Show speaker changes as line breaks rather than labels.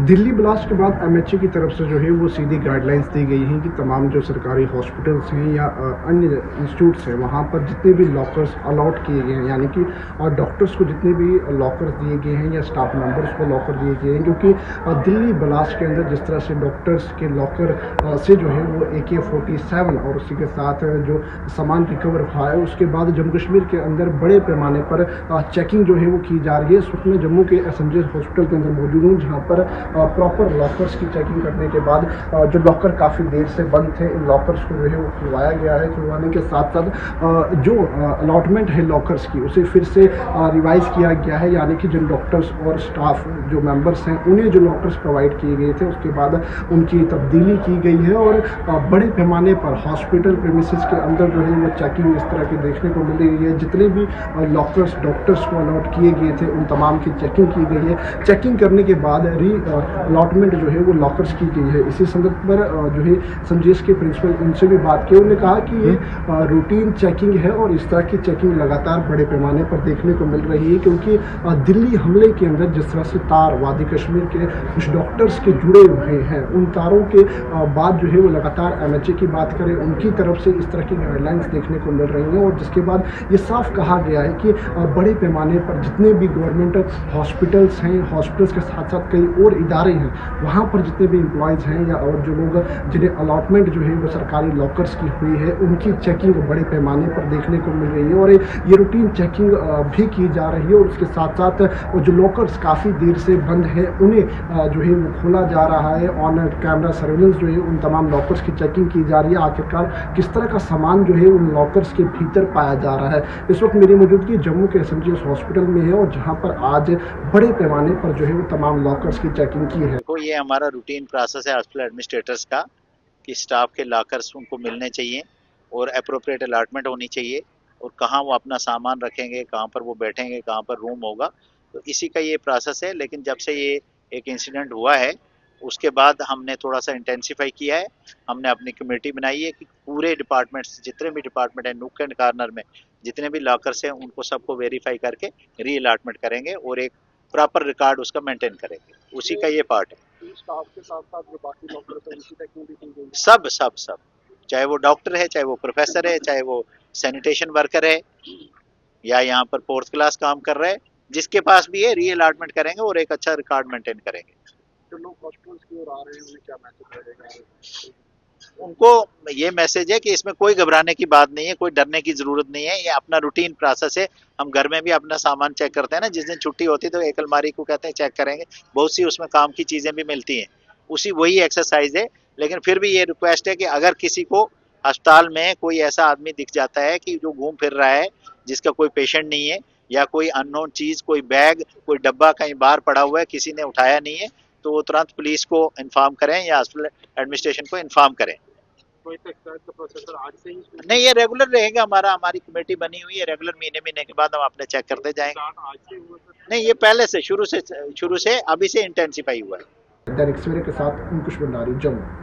Delhi blast के बाद MHA की तरफ से जो है वो सीधी गाइडलाइंस दी गई हैं कि तमाम जो सरकारी हॉस्पिटल्स हैं या अन्य इंस्टीट्यूट्स हैं वहाँ पर जितने भी लॉकर्स अलॉट किए गए हैं, यानी कि डॉक्टर्स को जितने भी लॉकर्स दिए गए हैं या स्टाफ मेंबर्स को लॉकर दिए गए हैं, क्योंकि दिल्ली ब्लास्ट के अंदर जिस तरह से डॉक्टर्स के लॉकर से जो है वो AK-47 और उसी के साथ जो सामान रिकवर हुआ है, उसके बाद जम्मू कश्मीर के अंदर बड़े पैमाने पर चेकिंग जो है वो की जा रही है। इस वक्त मैं जम्मू के SMJ हॉस्पिटल के अंदर मौजूद हूँ, जहाँ पर प्रॉपर लॉकर्स की चेकिंग करने के बाद जो लॉकर काफ़ी देर से बंद थे, इन लॉकर्स को जो है वो खुलवाया गया है। खुलवाने के साथ साथ जो अलॉटमेंट है लॉकर्स की, उसे फिर से रिवाइज किया गया है, यानी कि जिन डॉक्टर्स और स्टाफ जो मेंबर्स हैं उन्हें जो लॉकर्स प्रोवाइड किए गए थे उसके बाद उनकी तब्दीली की गई है और बड़े पैमाने पर हॉस्पिटल प्रेमिसेस के अंदर जो है वो चेकिंग इस तरह की देखने को मिल रही है। जितने भी लॉकर्स डॉक्टर्स को अलॉट किए गए थे उन तमाम की चेकिंग की गई है। चेकिंग करने के बाद अलॉटमेंट जो है वो लॉकर्स की गई है। इसी संदर्भ पर जो है SMJs के प्रिंसिपल, उनसे भी बात की, उन्होंने कहा कि ये रूटीन चेकिंग है और इस तरह की चेकिंग लगातार बड़े पैमाने पर देखने को मिल रही है, क्योंकि दिल्ली हमले के अंदर जिस तरह से तार वादी कश्मीर के कुछ डॉक्टर्स के जुड़े हुए हैं, उन तारों के बाद जो है वो लगातार MHA की बात करें, उनकी तरफ से इस तरह की गाइडलाइंस देखने को मिल रही हैं और जिसके बाद ये साफ कहा गया है कि बड़े पैमाने पर जितने भी गवर्नमेंट हॉस्पिटल्स हैं, हॉस्पिटल्स के साथ साथ कई और इदारे हैं, वहाँ पर जितने भी एम्प्लॉयज़ हैं या और जो लोग जिन्हें अलॉटमेंट जो है वो सरकारी लॉकर्स की हुई है, उनकी चेकिंग बड़े पैमाने पर देखने को मिल रही है और ये रूटीन चेकिंग भी की जा रही है। और उसके साथ साथ जो लॉकर्स काफ़ी देर से बंद है उन्हें जो है वो खोला जा रहा है। ऑन कैमरा सर्वेलेंस जो है उन तमाम लॉकर्स की चेकिंग की जा रही है, आखिरकार किस तरह का सामान जो है उन लॉकर्स के भीतर पाया जा रहा है। इस वक्त मेरी मौजूदगी जम्मू के SMJ हॉस्पिटल में है और जहाँ पर आज बड़े पैमाने पर जो है वो तमाम लॉकर्स की चेकिंग की है।
देखो, ये हमारा रूटीन प्रोसेस है हॉस्पिटल एडमिनिस्ट्रेटर्स का कि स्टाफ के लॉकर्स उनको मिलने चाहिए और अप्रोप्रिएट अलॉटमेंट होनी चाहिए और कहाँ वो अपना सामान रखेंगे, कहाँ पर वो बैठेंगे, कहाँ पर रूम होगा, तो इसी का ये प्रोसेस है। लेकिन जब से ये एक इंसिडेंट हुआ है उसके बाद हमने थोड़ा सा इंटेंसिफाई किया है। हमने अपनी कमेटी बनाई है कि पूरे डिपार्टमेंट्स, जितने भी डिपार्टमेंट हैं, नूक एंड कॉर्नर में जितने भी लॉकर्स हैं उनको सबको वेरीफाई करके री अलॉटमेंट करेंगे और एक प्रॉपर रिकॉर्ड उसका मेंटेन करेंगे। उसी का ये पार्ट है।
स्टाफ के साथ साथ जो बाकी लॉकर्स हैं उनकी चेकिंग भी की गई।
सब सब सब, चाहे वो डॉक्टर है, चाहे वो प्रोफेसर है, चाहे वो सैनिटेशन वर्कर है या यहाँ पर 4th क्लास काम कर रहे हैं, जिसके पास भी है री अलॉटमेंट करेंगे और एक अच्छा रिकॉर्ड मेंटेन करेंगे।
जो लोग हॉस्पिटल्स की ओर आ रहे हैं उन्हें क्या मैसेज रहेगा?
उनको ये मैसेज है कि इसमें कोई घबराने की बात नहीं है, कोई डरने की जरूरत नहीं है। ये अपना रूटीन प्रोसेस है। हम घर में भी अपना सामान चेक करते हैं ना, जिस दिन छुट्टी होती है तो एक अलमारी को कहते हैं चेक करेंगे, बहुत सी उसमें काम की चीजें भी मिलती हैं, उसी वही एक्सरसाइज है। लेकिन फिर भी ये रिक्वेस्ट है कि अगर किसी को अस्पताल में कोई ऐसा आदमी दिख जाता है कि जो घूम फिर रहा है, जिसका कोई पेशेंट नहीं है, या कोई अननोन चीज, कोई बैग, कोई डब्बा कहीं बाहर पड़ा हुआ है, किसी ने उठाया नहीं है, तो वो तुरंत पुलिस को इन्फॉर्म करें या हॉस्पिटल एडमिनिस्ट्रेशन को इन्फॉर्म करें।
आज से ही
नहीं, ये रेगुलर रहेगा। हमारी कमेटी बनी हुई है, रेगुलर महीने महीने के बाद हम अपने चेक करते जाएंगे।
आज से हुआ सर?
नहीं, ये पहले से शुरू से अभी से इंटेंसिफाई हुआ है।
दैनिक सवेरे के साथ अंकुश भंडारी, जम्मू।